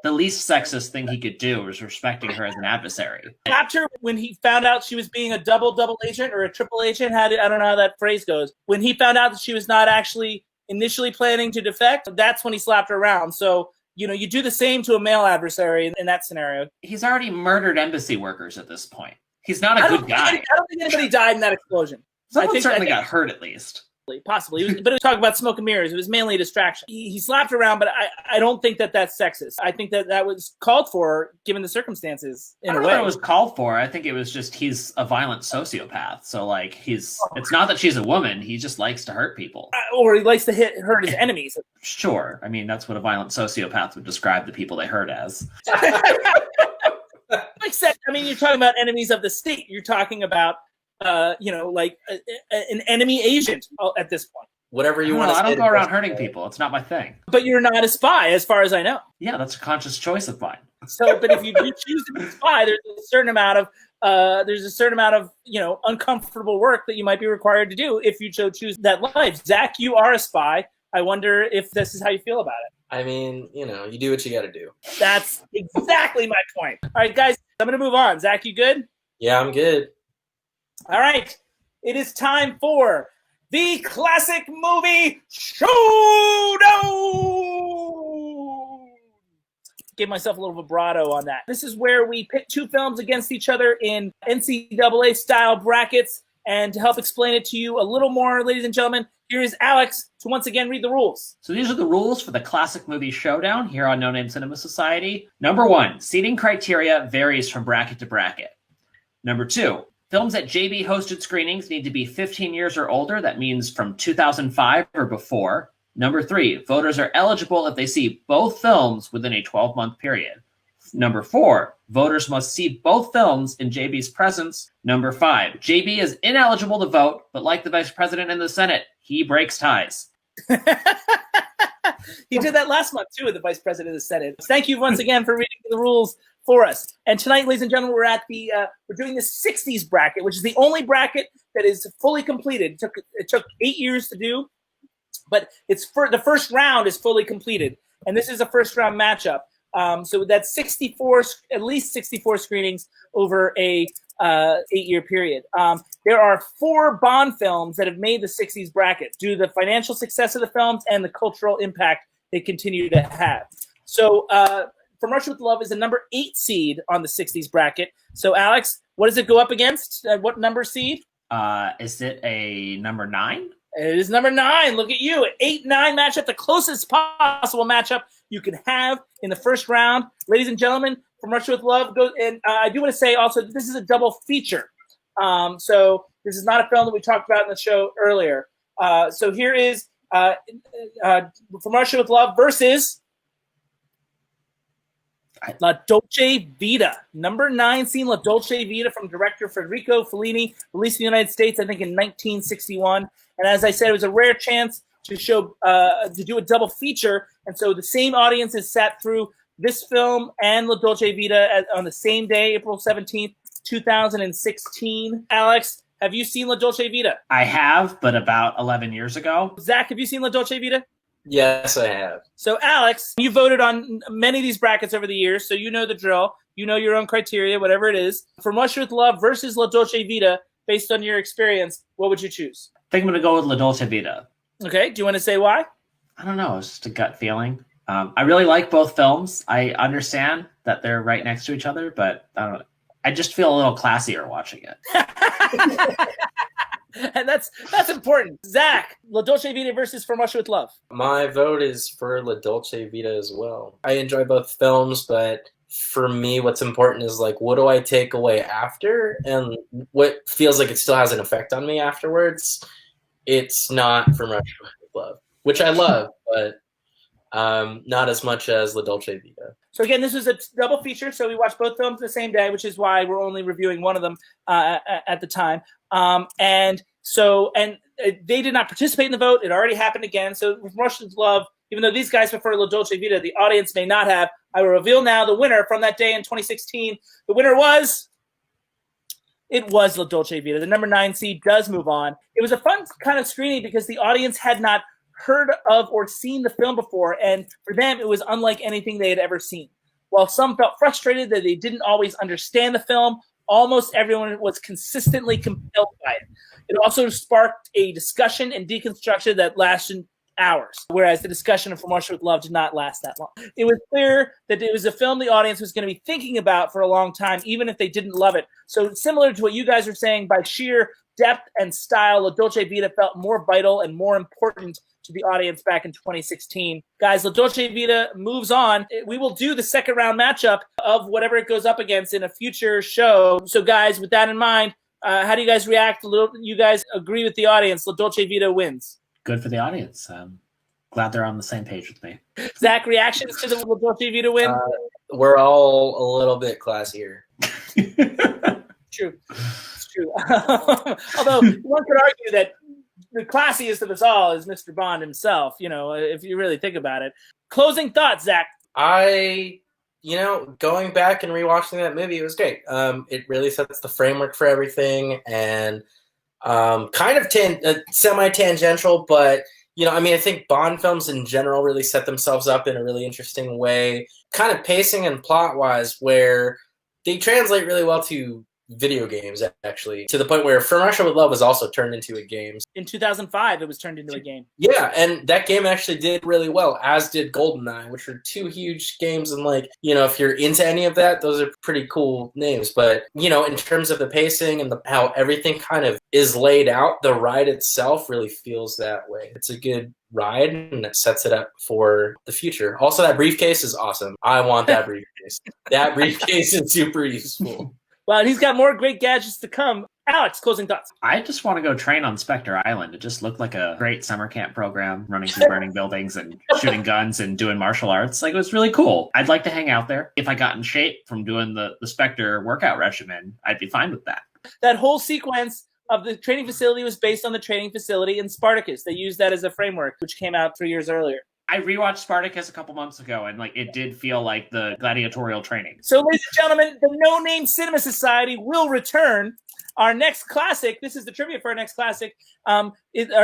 least sexist thing he could do was respecting her as an adversary. Slapped her when he found out she was being a double agent or a triple agent. I don't know how that phrase goes. When he found out that she was not actually initially planning to defect, that's when he slapped her around. So... you do the same to a male adversary in that scenario. He's already murdered embassy workers at this point. He's not a good guy. I don't think anybody died in that explosion. Someone certainly got hurt at least. Possibly. But it was talking about smoke and mirrors. It was mainly a distraction. He slapped around, but I don't think that that's sexist. I think that was called for given the circumstances in a way. I don't know it was called for. I think it was just he's a violent sociopath. So like it's not that she's a woman. He just likes to hurt people. Or he likes to hurt his enemies. Sure. I mean, that's what a violent sociopath would describe the people they hurt as. Except, I mean, you're talking about enemies of the state. You're talking about an enemy agent at this point. Whatever you want to say. I don't go around hurting people. It's not my thing. But you're not a spy, as far as I know. Yeah, that's a conscious choice of mine. So, but if you do choose to be a spy, there's a certain amount of uncomfortable work that you might be required to do if you choose that life. Zach, you are a spy. I wonder if this is how you feel about it. I mean, you do what you got to do. That's exactly my point. All right, guys, I'm going to move on. Zach, you good? Yeah, I'm good. All right. It is time for the classic movie showdown. Gave myself a little vibrato on that. This is where we pit two films against each other in NCAA style brackets. And to help explain it to you a little more, ladies and gentlemen, here is Alex to once again read the rules. So these are the rules for the Classic Movie Showdown here on No Name Cinema Society. Number 1, seating criteria varies from bracket to bracket. Number 2, films at JB hosted screenings need to be 15 years or older. That means from 2005 or before. Number 3, voters are eligible if they see both films within a 12-month period. Number 4, voters must see both films in JB's presence. Number 5, JB is ineligible to vote, but like the Vice President in the Senate, he breaks ties. He did that last month, too, with the Vice President of the Senate. Thank you once again for reading the rules for us. And tonight, ladies and gentlemen, we're doing the 60s bracket, which is the only bracket that is fully completed. It took 8 years to do, but the first round is fully completed. And this is a first round matchup. So that's at least 64 screenings over a 8-year period. There are 4 Bond films that have made the 60s bracket due to the financial success of the films and the cultural impact they continue to have. So From Russia with Love is a number 8 seed on the 60s bracket. So Alex, what does it go up against? What number seed? Is it a number 9? It is number 9. Look at you. An 8-9 matchup, the closest possible matchup you can have in the first round. Ladies and gentlemen, From Russia with Love goes, and I do want to say also that this is a double feature. So this is not a film that we talked about in the show earlier. So here is From Russia with Love versus La Dolce Vita. Number 9 scene, La Dolce Vita, from director Federico Fellini, released in the United States, I think, in 1961. And as I said, it was a rare chance to do a double feature. And so the same audiences sat through this film and La Dolce Vita on the same day, April 17th, 2016. Alex, have you seen La Dolce Vita? I have, but about 11 years ago. Zach, have you seen La Dolce Vita? Yes, I have. So, Alex, you voted on many of these brackets over the years, so you know the drill. You know your own criteria, whatever it is. From Russia with Love versus La Dolce Vita, based on your experience, what would you choose? I think I'm going to go with La Dolce Vita. Okay, do you want to say why? I don't know. It's just a gut feeling. I really like both films. I understand that they're right next to each other, but I don't know. I just feel a little classier watching it. And that's important. Zach, La Dolce Vita versus From Russia with Love. My vote is for La Dolce Vita as well. I enjoy both films, but for me, what's important is, like, what do I take away after, and what feels like it still has an effect on me afterwards. It's not From Russia with Love, which I love, but not as much as La Dolce Vita. So again, this was a double feature, so we watched both films the same day, which is why we're only reviewing one of them at the time. And they did not participate in the vote. It already happened again. So with Russian Love, even though these guys prefer La Dolce Vita, the audience may not have. I will reveal now the winner from that day in 2016. The winner was La Dolce Vita. The number 9 seed does move on. It was a fun kind of screening because the audience had not heard of or seen the film before, and for them it was unlike anything they had ever seen. While some felt frustrated that they didn't always understand the film, almost everyone was consistently compelled by it. It also sparked a discussion and deconstruction that lasted hours, whereas the discussion of From Russia with Love did not last that long. It was clear that it was a film the audience was going to be thinking about for a long time, even if they didn't love it. So similar to what you guys are saying, by sheer depth and style, La Dolce Vita felt more vital and more important to the audience back in 2016. Guys, La Dolce Vita moves on. We will do the second round matchup of whatever it goes up against in a future show. So guys, with that in mind, how do you guys react? You guys agree with the audience? La Dolce Vita wins. Good for the audience. Glad they're on the same page with me. Zach, reactions to the La Dolce Vita win? We're all a little bit classier. True. It's true. Although one could argue that the classiest of us all is Mr. Bond himself, if you really think about it. Closing thoughts, Zach. Going back and rewatching that movie, it was great. It really sets the framework for everything, and kind of semi-tangential, but I think Bond films in general really set themselves up in a really interesting way, kind of pacing and plot-wise, where they translate really well to video games, actually, to the point where From Russia with Love was also turned into a game. In 2005, it was turned into a game. Yeah, and that game actually did really well, as did GoldenEye, which are two huge games. And, like, you know, if you're into any of that, those are pretty cool names. But, you know, in terms of the pacing and how everything kind of is laid out, the ride itself really feels that way. It's a good ride, and it sets it up for the future. Also, that briefcase is awesome. I want that briefcase. That briefcase is super useful. Well, and he's got more great gadgets to come. Alex, closing thoughts. I just want to go train on Spectre Island. It just looked like a great summer camp program, running through burning buildings and shooting guns and doing martial arts. Like, it was really cool. I'd like to hang out there. If I got in shape from doing the Spectre workout regimen, I'd be fine with that. That whole sequence of the training facility was based on the training facility in Spartacus. They used that as a framework, which came out 3 years earlier. I rewatched Spartacus a couple months ago, and like it did feel like the gladiatorial training. So, ladies and gentlemen, the No Name Cinema Society will return. Our next classic, this is the trivia for our next classic. Our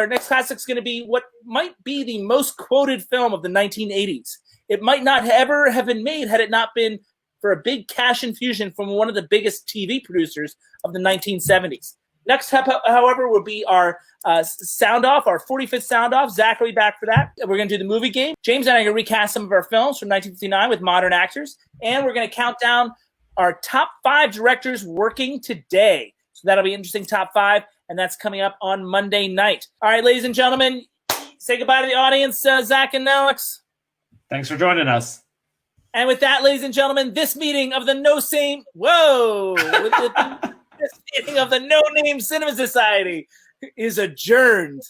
next classic is going to be what might be the most quoted film of the 1980s. It might not ever have been made had it not been for a big cash infusion from one of the biggest TV producers of the 1970s. Next up, however, will be our sound off, our 45th sound off. Zach will be back for that. We're going to do the movie game. James and I are going to recast some of our films from 1959 with modern actors. And we're going to count down our top 5 directors working today. So that'll be interesting, top 5. And that's coming up on Monday night. All right, ladies and gentlemen, say goodbye to the audience, Zach and Alex. Thanks for joining us. And with that, ladies and gentlemen, this meeting of the this meeting of the No Name Cinema Society is adjourned.